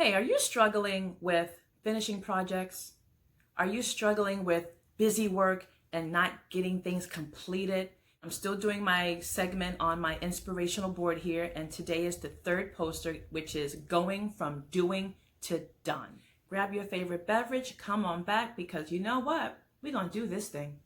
Hey, are you struggling with finishing projects? Are you struggling with busy work and not getting things completed? I'm still doing my segment on my inspirational board here, and today is the third poster, which is going from doing to done. Grab your favorite beverage, come on back, because you know what? We're going to do this thing.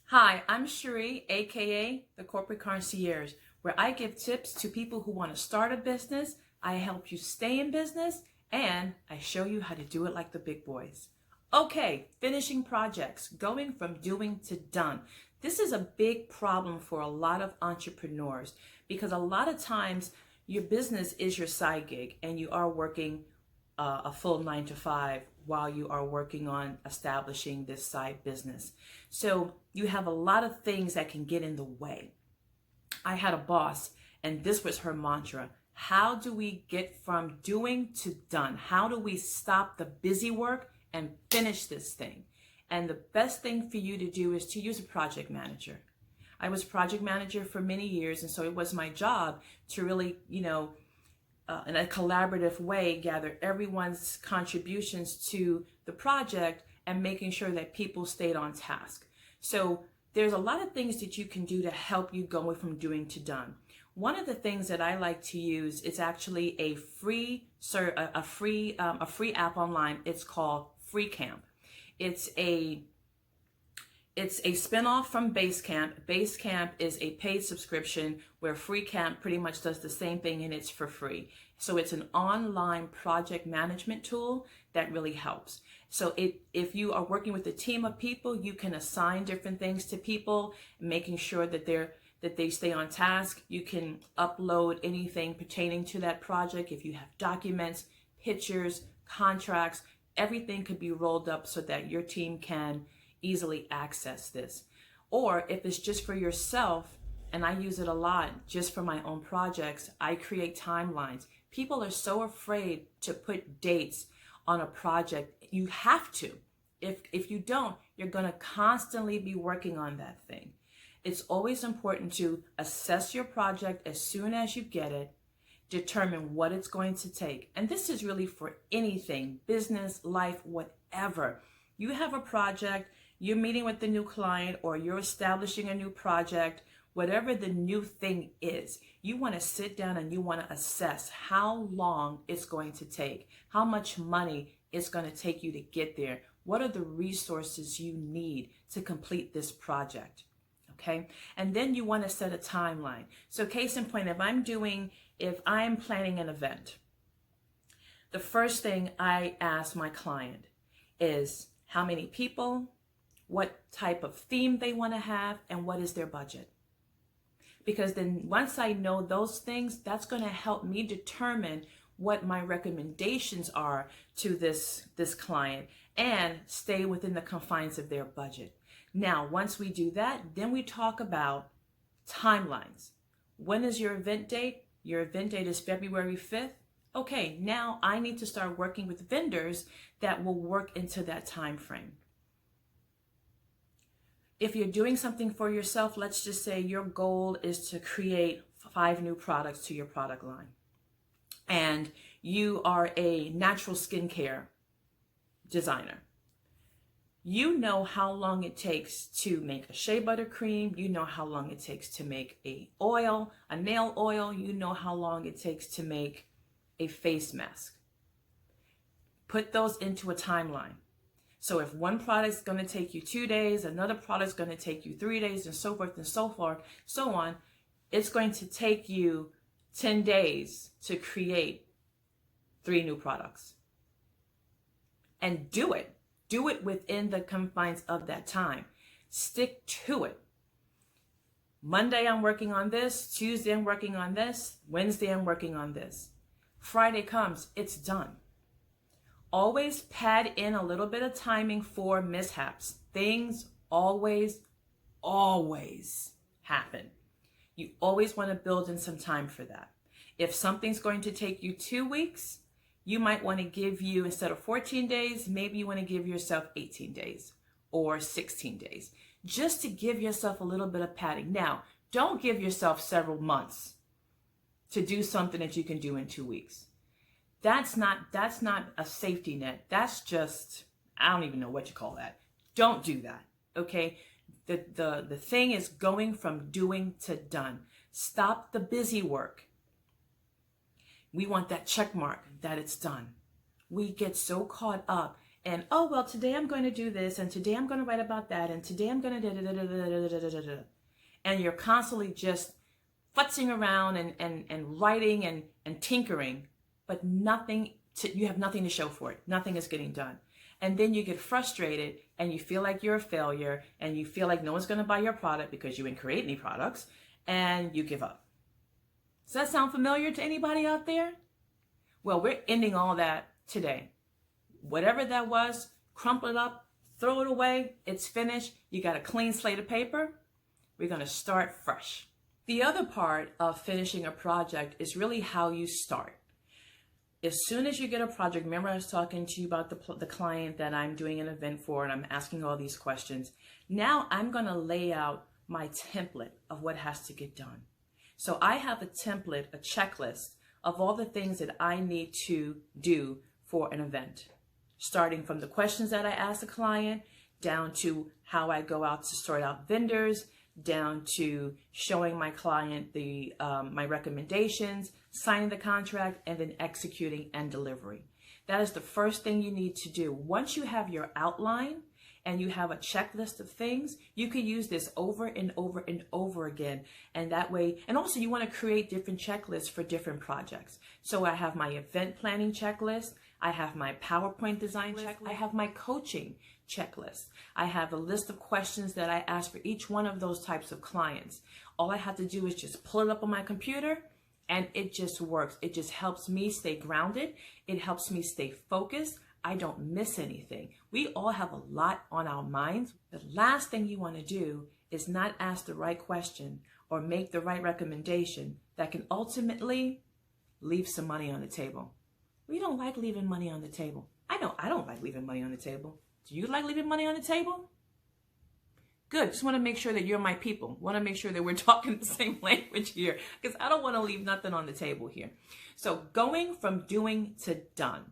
Hi, I'm Cherie, aka the Corporate Concierge, where I give tips to people who want to start a business, I help you stay in business, and I show you how to do it like the big boys. Okay, finishing projects, going from doing to done. This is a big problem for a lot of entrepreneurs because a lot of times your business is your side gig and you are working a full 9 to 5 while you are working on establishing this side business. So you have a lot of things that can get in the way. I had a boss, and this was her mantra. How do we get from doing to done? How do we stop the busy work and finish this thing? And the best thing for you to do is to use a project manager. I was project manager for many years, and so it was my job to really, in a collaborative way, gather everyone's contributions to the project and making sure that people stayed on task. So there's a lot of things that you can do to help you go from doing to done. One of the things that I like to use is actually a free app online. It's called FreeCamp. It's a spinoff from Basecamp. Basecamp is a paid subscription where FreeCamp pretty much does the same thing, and it's for free. So it's an online project management tool that really helps. So if you are working with a team of people, you can assign different things to people, making sure that they stay on task. You can upload anything pertaining to that project. If you have documents, pictures, contracts, everything could be rolled up so that your team can easily access this. Or if it's just for yourself, and I use it a lot just for my own projects, I create timelines. People are so afraid to put dates on a project. You have to. If you don't, you're going to constantly be working on that thing. It's always important to assess your project as soon as you get it, determine what it's going to take. And this is really for anything, business, life, whatever. You have a project, you're meeting with the new client, or you're establishing a new project, whatever the new thing is, you want to sit down and you want to assess how long it's going to take, how much money it's going to take you to get there, what are the resources you need to complete this project, okay? And then you want to set a timeline. So case in point, if I'm planning an event, the first thing I ask my client is how many people, what type of theme they want to have, and what is their budget. Because then once I know those things, that's going to help me determine what my recommendations are to this client and stay within the confines of their budget. Now, once we do that, then we talk about timelines. When is your event date? Your event date is February 5th. Okay, now I need to start working with vendors that will work into that time frame. If you're doing something for yourself, let's just say your goal is to create 5 new products to your product line. And you are a natural skincare designer. You know how long it takes to make a shea butter cream. You know how long it takes to make a nail oil. You know how long it takes to make a face mask. Put those into a timeline. So if one product is going to take you 2 days, another product is going to take you 3 days, and so forth and so on, it's going to take you 10 days to create 3 new products. And do it. Do it within the confines of that time. Stick to it. Monday, I'm working on this. Tuesday, I'm working on this. Wednesday, I'm working on this. Friday comes, it's done. Always pad in a little bit of timing for mishaps. Things always happen. You always want to build in some time for that. If something's going to take you 2 weeks, you might want to instead of 14 days, maybe you want to give yourself 18 days. or 16 days, just to give yourself a little bit of padding. Now, don't give yourself several months to do something that you can do in 2 weeks. That's not a safety net. That's just, I don't even know what you call that. Don't do that, okay? The thing is going from doing to done. Stop the busy work. We want that check mark that it's done. We get so caught up and, oh, well, today I'm going to do this, and today I'm going to write about that, and today I'm going to da-da-da-da-da-da-da-da-da. And you're constantly just futzing around and writing and tinkering, but you have nothing to show for it. Nothing is getting done. And then you get frustrated and you feel like you're a failure and you feel like no one's going to buy your product because you didn't create any products, and you give up. Does that sound familiar to anybody out there? Well, we're ending all that today. Whatever that was, crumple it up, throw it away. It's finished. You got a clean slate of paper. We're going to start fresh. The other part of finishing a project is really how you start. As soon as you get a project, remember I was talking to you about the client that I'm doing an event for, and I'm asking all these questions. Now I'm going to lay out my template of what has to get done. So I have a template, a checklist of all the things that I need to do for an event, starting from the questions that I ask the client, down to how I go out to sort out vendors, down to showing my client my recommendations, signing the contract, and then executing and delivery. That is the first thing you need to do. Once you have your outline and you have a checklist of things, you can use this over and over and over again. And that way, and also you want to create different checklists for different projects. So I have my event planning checklist. I have my PowerPoint design checklist. I have my coaching checklist. I have a list of questions that I ask for each one of those types of clients. All I have to do is just pull it up on my computer, and it just works. It just helps me stay grounded. It helps me stay focused. I don't miss anything. We all have a lot on our minds. The last thing you want to do is not ask the right question or make the right recommendation that can ultimately leave some money on the table. We don't like leaving money on the table. I know I don't like leaving money on the table. Do you like leaving money on the table? Good. Just want to make sure that you're my people. Want to make sure that we're talking the same language here, because I don't want to leave nothing on the table here. So going from doing to done.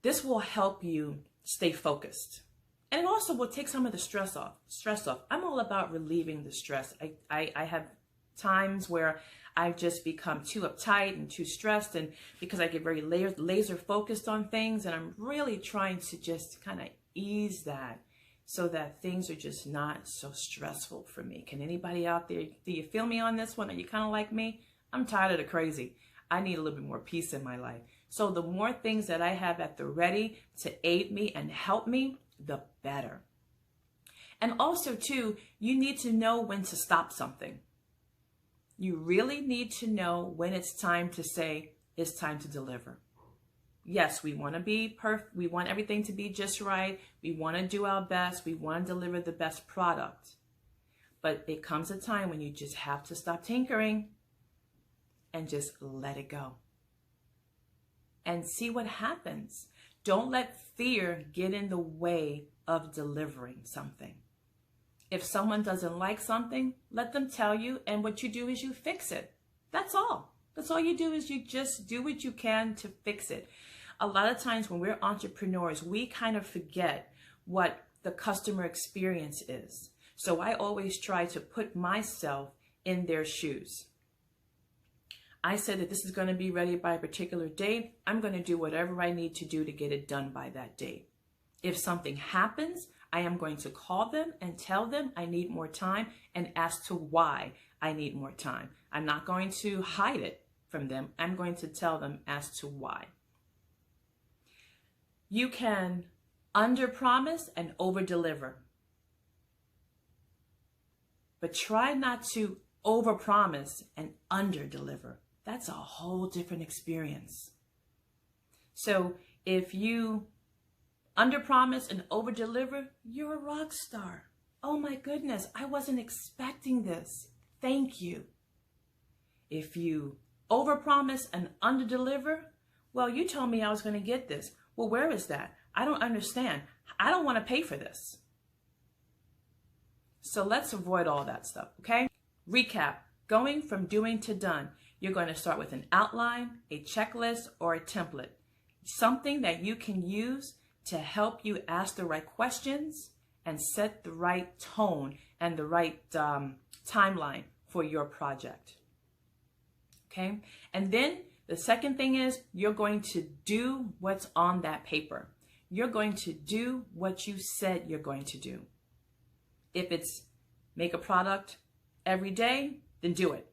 This will help you stay focused. And it also will take some of the stress off. I'm all about relieving the stress. I have times where I've just become too uptight and too stressed, and because I get very laser focused on things, and I'm really trying to just kind of ease that so that things are just not so stressful for me. Can anybody out there, do you feel me on this one? Are you kind of like me? I'm tired of the crazy. I need a little bit more peace in my life. So the more things that I have at the ready to aid me and help me, the better. And also too, you need to know when to stop something. You really need to know when it's time to say, it's time to deliver. Yes, we want to be perfect. We want everything to be just right. We want to do our best. We want to deliver the best product. But it comes a time when you just have to stop tinkering and just let it go. And see what happens. Don't let fear get in the way of delivering something. If someone doesn't like something, let them tell you, and what you do is you fix it. That's all. That's all you do, is you just do what you can to fix it. A lot of times when we're entrepreneurs, we kind of forget what the customer experience is. So I always try to put myself in their shoes. I said that this is going to be ready by a particular date. I'm going to do whatever I need to do to get it done by that date. If something happens, I am going to call them and tell them I need more time and ask to why I need more time. I'm not going to hide it from them. I'm going to tell them as to why. You can under-promise and over-deliver. But try not to over-promise and under-deliver. That's a whole different experience. So if you under-promise and over-deliver, you're a rock star. Oh my goodness, I wasn't expecting this. Thank you. If you over-promise and under-deliver, well, you told me I was going to get this. Well, where is that? I don't understand. I don't want to pay for this. So let's avoid all that stuff, okay? Recap, going from doing to done. You're going to start with an outline, a checklist, or a template. Something that you can use to help you ask the right questions and set the right tone and the right timeline for your project. Okay? And then the second thing is you're going to do what's on that paper. You're going to do what you said you're going to do. If it's make a product every day, then do it.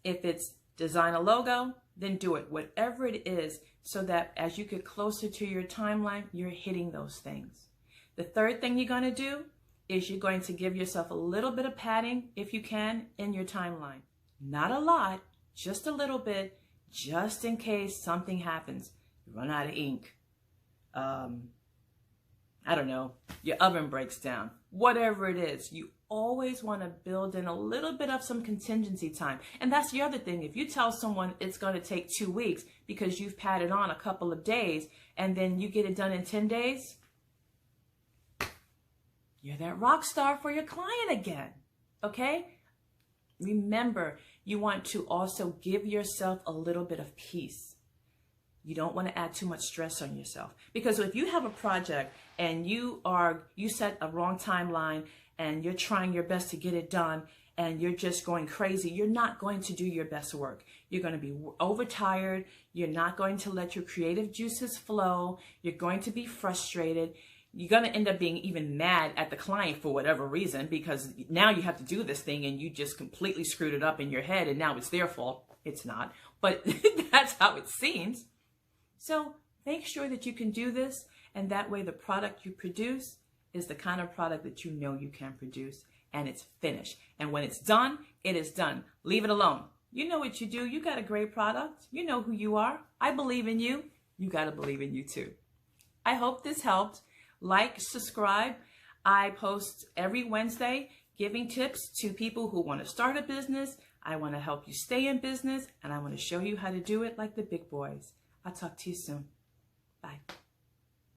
If it's design a logo, then do it. Whatever it is, so that as you get closer to your timeline, you're hitting those things. The third thing you're going to do is you're going to give yourself a little bit of padding, if you can, in your timeline. Not a lot, just a little bit, just in case something happens. You run out of ink. I don't know, your oven breaks down. Whatever it is, you always want to build in a little bit of some contingency time. And that's the other thing. If you tell someone it's going to take 2 weeks because you've padded on a couple of days and then you get it done in 10 days, you're that rock star for your client again, okay? Remember, you want to also give yourself a little bit of peace. You don't want to add too much stress on yourself. Because if you have a project and you set a wrong timeline and you're trying your best to get it done and you're just going crazy, you're not going to do your best work. You're going to be overtired. You're not going to let your creative juices flow. You're going to be frustrated. You're going to end up being even mad at the client for whatever reason, because now you have to do this thing and you just completely screwed it up in your head and now it's their fault. It's not, but that's how it seems. So make sure that you can do this, and that way the product you produce is the kind of product that you know you can produce, and it's finished. And when it's done, it is done. Leave it alone. You know what you do. You got a great product. You know who you are. I believe in you. You got to believe in you too. I hope this helped. Like, subscribe. I post every Wednesday giving tips to people who want to start a business. I want to help you stay in business, and I want to show you how to do it like the big boys. I'll talk to you soon. Bye.